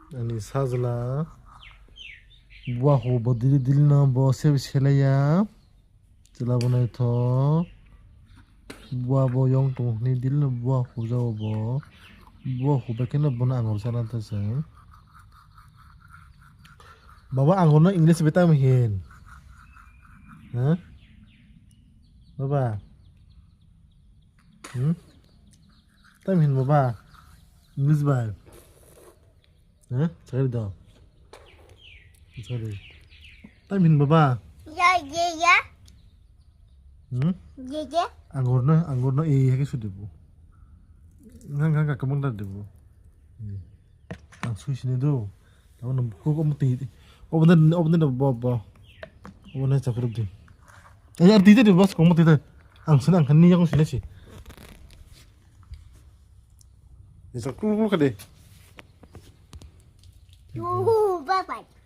Ani sajla buah ho bodiri dilna bo seb selaya jela bonai tho buah bo yong tong ni dilna buah ho jaw bo buah ho bekena bona angor sana ta se baba angor na english beta hin ha baba tam hin baba english ba ha cari da cari tam hin baba Ya, ya, ya. Ya, ya. anggur na iya ke sudah bu nggak kemana dah bu langsung sini do tahu nampu kok mesti oh bener bawa oh bener cakap deh ya arti itu bos kamu tidak angsun angkan ni yang sini sih ya cakap lu kade Bye bye.